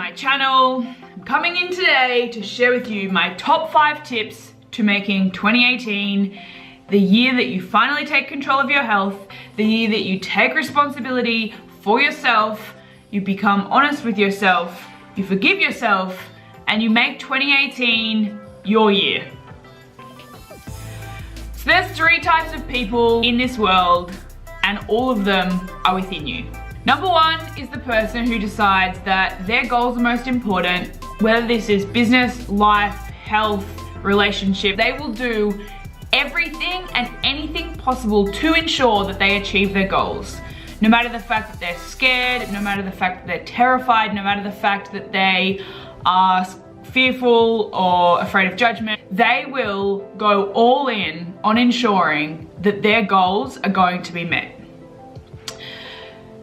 my channel. I'm coming in today to share with you my top 5 tips to making 2018 the year that you finally take control of your health, the year that you take responsibility for yourself, you become honest with yourself, you forgive yourself, and you make 2018 your year. So there's 3 types of people in this world, and all of them are within you. Number 1 is the person who decides that their goals are most important, whether this is business, life, health, relationship. They will do everything and anything possible to ensure that they achieve their goals. No matter the fact that they're scared, no matter the fact that they're terrified, no matter the fact that they are fearful or afraid of judgment, they will go all in on ensuring that their goals are going to be met.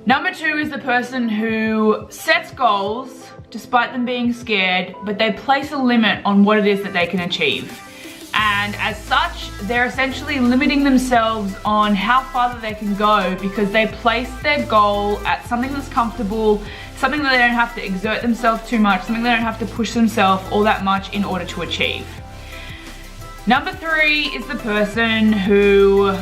Number 2 is the person who sets goals despite them being scared, but they place a limit on what it is that they can achieve. And as such, they're essentially limiting themselves on how far they can go because they place their goal at something that's comfortable, something that they don't have to exert themselves too much, something they don't have to push themselves all that much in order to achieve. Number 3 is the person who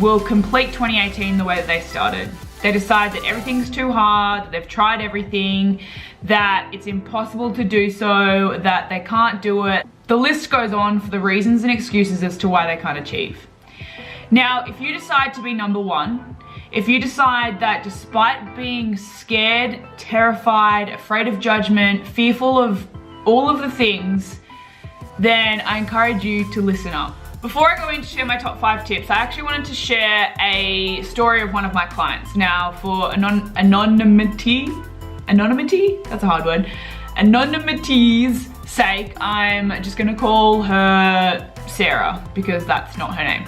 will complete 2018 the way that they started. They decide that everything's too hard, that they've tried everything, that it's impossible to do so, that they can't do it. The list goes on for the reasons and excuses as to why they can't achieve. Now, if you decide to be number 1, if you decide that despite being scared, terrified, afraid of judgment, fearful of all of the things, then I encourage you to listen up. Before I go in to share my top 5 tips, I actually wanted to share a story of one of my clients. Now, for anonymity, that's a hard word, anonymity's sake, I'm just gonna call her Sarah because that's not her name.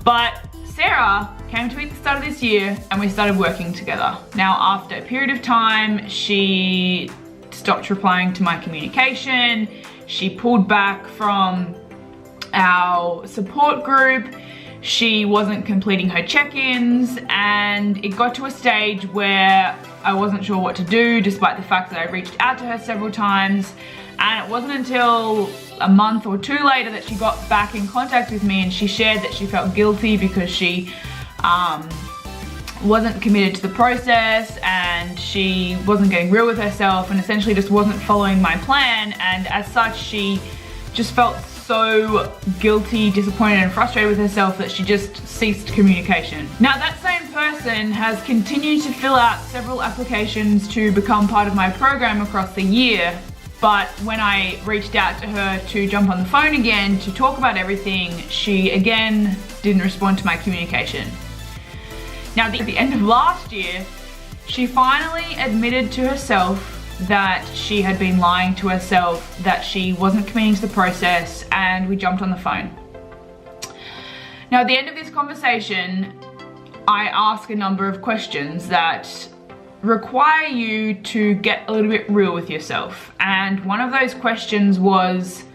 But Sarah came to me at the start of this year and we started working together. Now, after a period of time, she stopped replying to my communication. She pulled back from our support group. She wasn't completing her check-ins, and it got to a stage where I wasn't sure what to do despite the fact that I reached out to her several times. And it wasn't until a month or 2 later that she got back in contact with me and she shared that she felt guilty because she wasn't committed to the process and she wasn't getting real with herself and essentially just wasn't following my plan, and as such she just felt so guilty, disappointed and frustrated with herself that she just ceased communication. Now, that same person has continued to fill out several applications to become part of my program across the year, but when I reached out to her to jump on the phone again to talk about everything, she again didn't respond to my communication. Now, at the end of last year, she finally admitted to herself that she had been lying to herself, that she wasn't committing to the process, and we jumped on the phone. Now, at the end of this conversation, I ask a number of questions that require you to get a little bit real with yourself. And one of those questions was,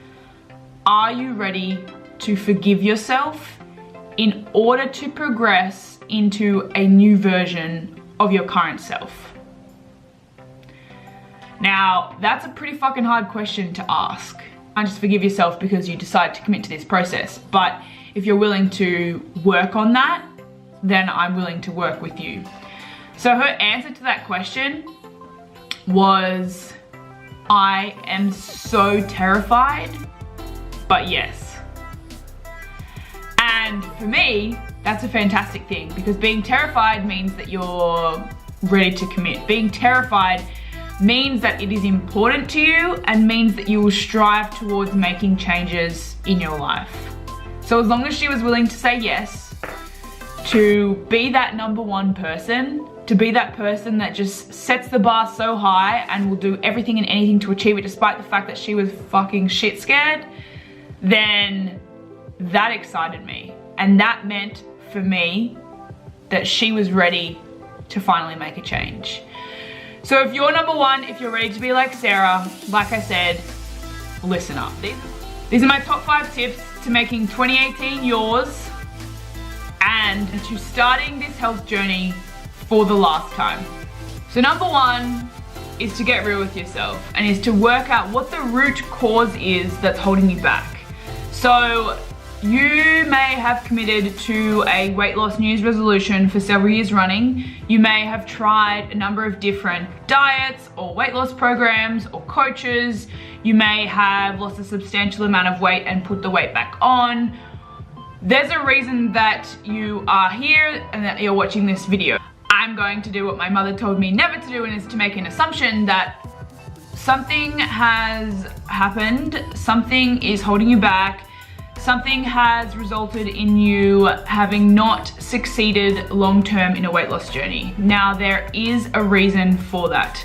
are you ready to forgive yourself in order to progress into a new version of your current self? Now, that's a pretty fucking hard question to ask. And just forgive yourself because you decide to commit to this process. But if you're willing to work on that, then I'm willing to work with you. So her answer to that question was, I am so terrified, but yes. And for me, that's a fantastic thing because being terrified means that you're ready to commit. Being terrified means that it is important to you and means that you will strive towards making changes in your life. So as long as she was willing to say yes, to be that number 1 person, to be that person that just sets the bar so high and will do everything and anything to achieve it despite the fact that she was fucking shit scared, then that excited me. And that meant for me that she was ready to finally make a change. So if you're number 1, if you're ready to be like Sarah, like I said, listen up. These are my top 5 tips to making 2018 yours and to starting this health journey for the last time. So number 1, is to get real with yourself and is to work out what the root cause is that's holding you back. So you may have committed to a weight loss New Year's resolution for several years running. You may have tried a number of different diets or weight loss programs or coaches. You may have lost a substantial amount of weight and put the weight back on. There's a reason that you are here and that you're watching this video. I'm going to do what my mother told me never to do, and is to make an assumption that something has happened, something is holding you back, something has resulted in you having not succeeded long-term in a weight loss journey. Now, there is a reason for that.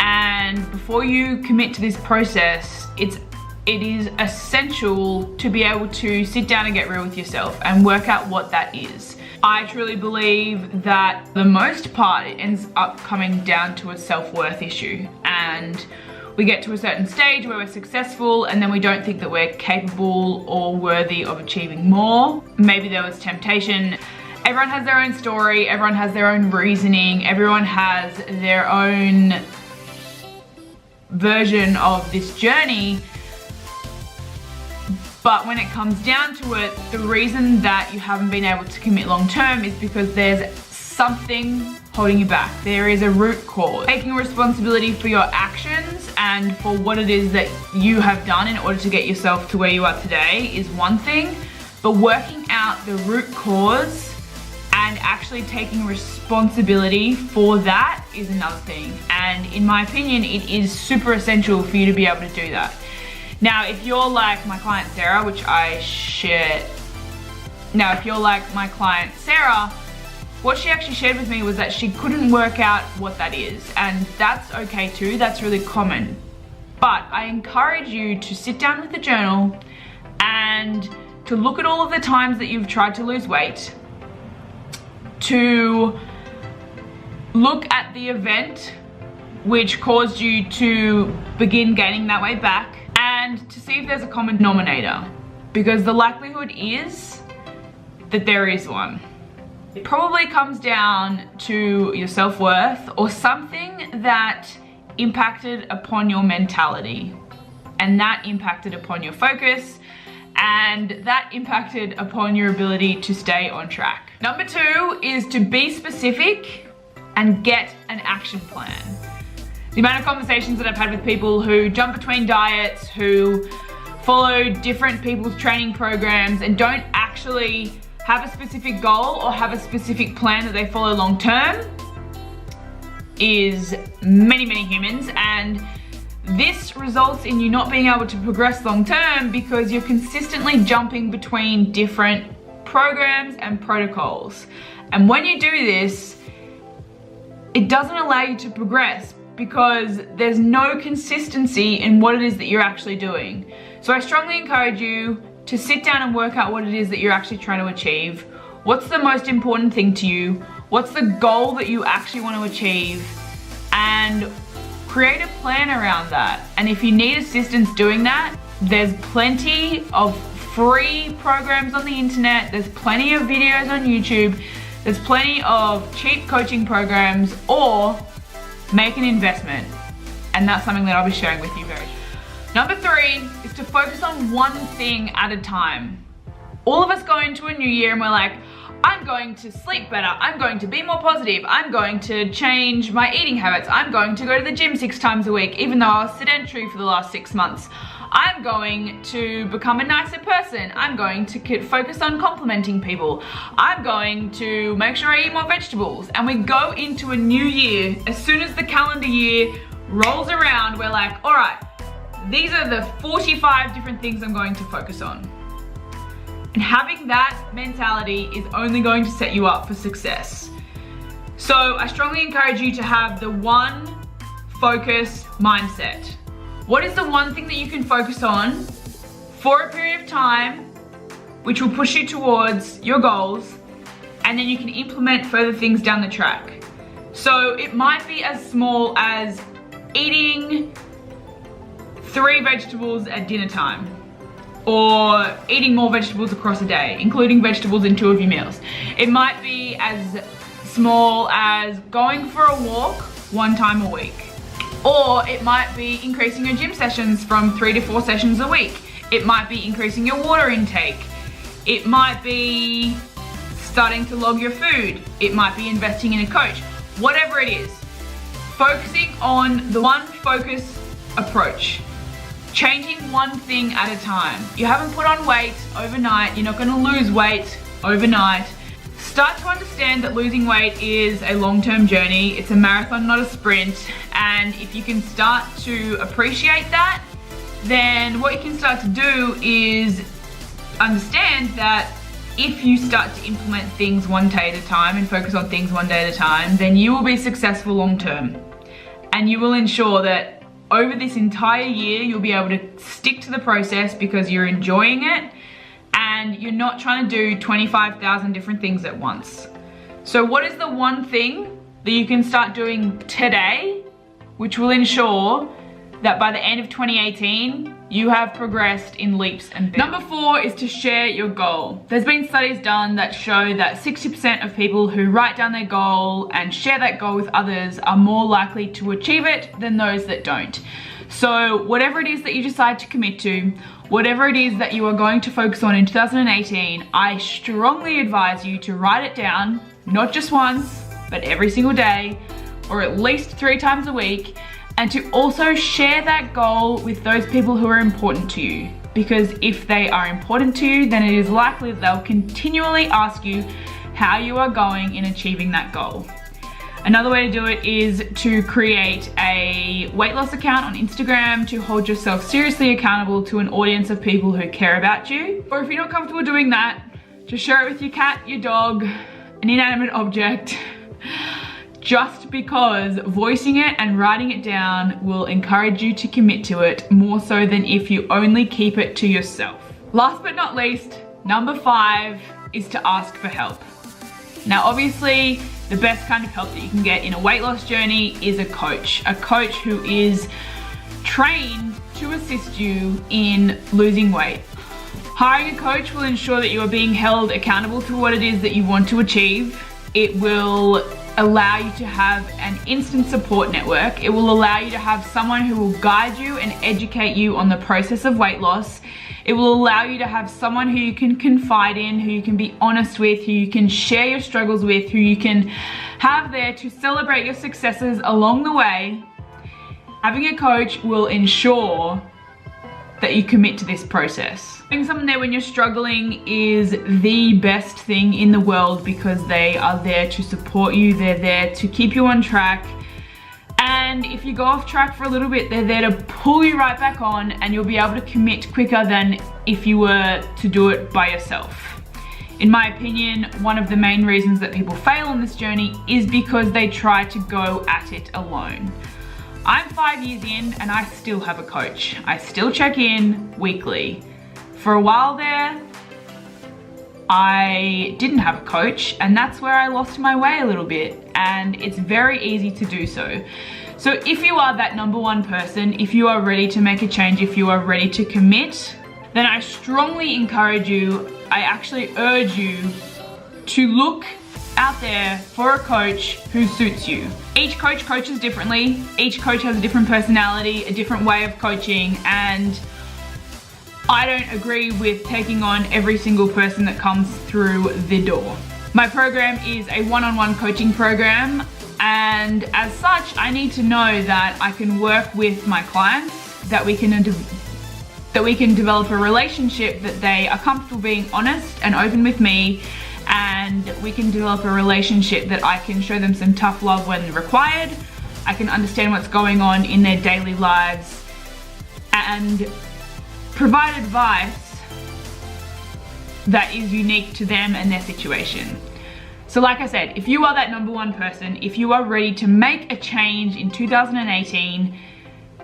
And before you commit to this process, it is essential to be able to sit down and get real with yourself and work out what that is. I truly believe that for the most part, it ends up coming down to a self-worth issue. And we get to a certain stage where we're successful and then we don't think that we're capable or worthy of achieving more. Maybe there was temptation. Everyone has their own story, everyone has their own reasoning, everyone has their own version of this journey. But when it comes down to it, the reason that you haven't been able to commit long term is because there's something holding you back. There is a root cause. Taking responsibility for your actions and for what it is that you have done in order to get yourself to where you are today is one thing, but working out the root cause and actually taking responsibility for that is another thing. And in my opinion, it is super essential for you to be able to do that. Now, if you're like my client Sarah, which I share, if you're like my client Sarah, what she actually shared with me was that she couldn't work out what that is, and that's okay too, that's really common. But I encourage you to sit down with the journal and to look at all of the times that you've tried to lose weight, to look at the event which caused you to begin gaining that weight back, and to see if there's a common denominator, because the likelihood is that there is one. It probably comes down to your self-worth or something that impacted upon your mentality, and that impacted upon your focus, and that impacted upon your ability to stay on track. Number 2 is to be specific and get an action plan. The amount of conversations that I've had with people who jump between diets, who follow different people's training programs and don't actually have a specific goal or have a specific plan that they follow long term is many humans, and this results in you not being able to progress long term because you're consistently jumping between different programs and protocols. And when you do this, it doesn't allow you to progress because there's no consistency in what it is that you're actually doing. So I strongly encourage you to sit down and work out what it is that you're actually trying to achieve. What's the most important thing to you? What's the goal that you actually want to achieve? And create a plan around that. And if you need assistance doing that, there's plenty of free programs on the internet, there's plenty of videos on YouTube, there's plenty of cheap coaching programs, or make an investment. And that's something that I'll be sharing with you very soon. Number 3 is to focus on one thing at a time. All of us go into a new year and we're like, I'm going to sleep better, I'm going to be more positive, I'm going to change my eating habits, I'm going to go to the gym 6 times a week, even though I was sedentary for the last 6 months. I'm going to become a nicer person, I'm going to focus on complimenting people, I'm going to make sure I eat more vegetables. And we go into a new year, as soon as the calendar year rolls around, we're like, all right, these are the 45 different things I'm going to focus on. And having that mentality is only going to set you up for success. So I strongly encourage you to have the one focus mindset. What is the one thing that you can focus on for a period of time, which will push you towards your goals, and then you can implement further things down the track. So it might be as small as eating 3 vegetables at dinner time, or eating more vegetables across a day, including vegetables in 2 of your meals. It might be as small as going for a walk 1 time a week. Or it might be increasing your gym sessions from 3 to 4 sessions a week. It might be increasing your water intake. It might be starting to log your food. It might be investing in a coach. Whatever it is, focusing on the one focus approach. Changing one thing at a time. You haven't put on weight overnight. You're not going to lose weight overnight. Start to understand that losing weight is a long-term journey. It's a marathon, not a sprint. And if you can start to appreciate that, then what you can start to do is understand that if you start to implement things one day at a time and focus on things one day at a time, then you will be successful long-term. And you will ensure that over this entire year, you'll be able to stick to the process because you're enjoying it and you're not trying to do 25,000 different things at once. So what is the one thing that you can start doing today, which will ensure that by the end of 2018, you have progressed in leaps and bounds? Number 4 is to share your goal. There's been studies done that show that 60% of people who write down their goal and share that goal with others are more likely to achieve it than those that don't. So whatever it is that you decide to commit to, whatever it is that you are going to focus on in 2018, I strongly advise you to write it down, not just once, but every single day, or at least 3 times a week, and to also share that goal with those people who are important to you. Because if they are important to you, then it is likely that they'll continually ask you how you are going in achieving that goal. Another way to do it is to create a weight loss account on Instagram to hold yourself seriously accountable to an audience of people who care about you. Or if you're not comfortable doing that, just share it with your cat, your dog, an inanimate object. Just because voicing it and writing it down will encourage you to commit to it more so than if you only keep it to yourself. Last but not least, number 5 is to ask for help. Now obviously, the best kind of help that you can get in a weight loss journey is a coach who is trained to assist you in losing weight. Hiring a coach will ensure that you are being held accountable to what it is that you want to achieve. It will allow you to have an instant support network. It will allow you to have someone who will guide you and educate you on the process of weight loss. It will allow you to have someone who you can confide in, who you can be honest with, who you can share your struggles with, who you can have there to celebrate your successes along the way. Having a coach will ensure that you commit to this process. Having someone there when you're struggling is the best thing in the world because they are there to support you, they're there to keep you on track. And if you go off track for a little bit, they're there to pull you right back on and you'll be able to commit quicker than if you were to do it by yourself. In my opinion, one of the main reasons that people fail on this journey is because they try to go at it alone. I'm 5 years in and I still have a coach. I still check in weekly. For a while there, I didn't have a coach and that's where I lost my way a little bit, and it's very easy to do so. So if you are that number 1 person, if you are ready to make a change, if you are ready to commit, then I strongly encourage you, I actually urge you to look out there for a coach who suits you. Each coach coaches differently. Each coach has a different personality, a different way of coaching, and I don't agree with taking on every single person that comes through the door. My program is a one-on-one coaching program, and as such, I need to know that I can work with my clients, that we can develop a relationship, that they are comfortable being honest and open with me, and we can develop a relationship that I can show them some tough love when required. I can understand what's going on in their daily lives and provide advice that is unique to them and their situation. So like I said, if you are that number 1 person, if you are ready to make a change in 2018,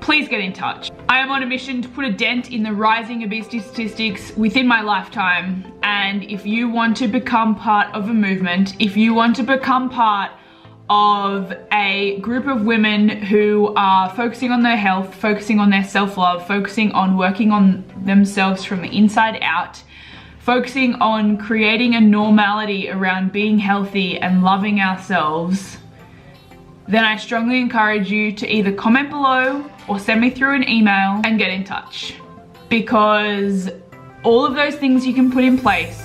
please get in touch. I am on a mission to put a dent in the rising obesity statistics within my lifetime, and if you want to become part of a movement, if you want to become part of a group of women who are focusing on their health, focusing on their self-love, focusing on working on themselves from the inside out, focusing on creating a normality around being healthy and loving ourselves, then I strongly encourage you to either comment below or send me through an email and get in touch. Because all of those things you can put in place,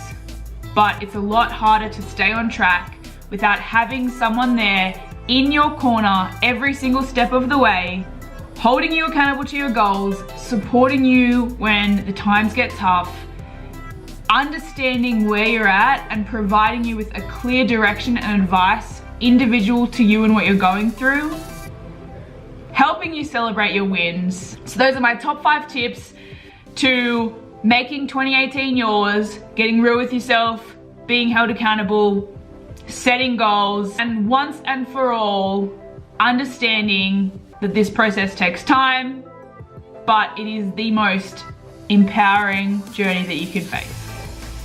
but it's a lot harder to stay on track without having someone there in your corner every single step of the way, holding you accountable to your goals, supporting you when the times get tough, understanding where you're at and providing you with a clear direction and advice individual to you and what you're going through, helping you celebrate your wins. So those are my top 5 tips to making 2018 yours, getting real with yourself, being held accountable, setting goals, and once and for all, understanding that this process takes time, but it is the most empowering journey that you can face.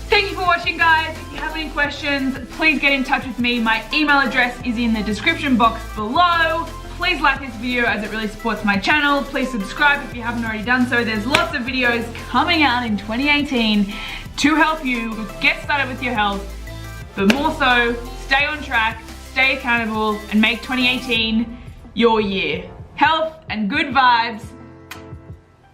Thank you for watching, guys. If you have any questions, please get in touch with me. My email address is in the description box below. Please like this video as it really supports my channel. Please subscribe if you haven't already done so. There's lots of videos coming out in 2018 to help you get started with your health, but more so, stay on track, stay accountable, and make 2018 your year. Health and good vibes.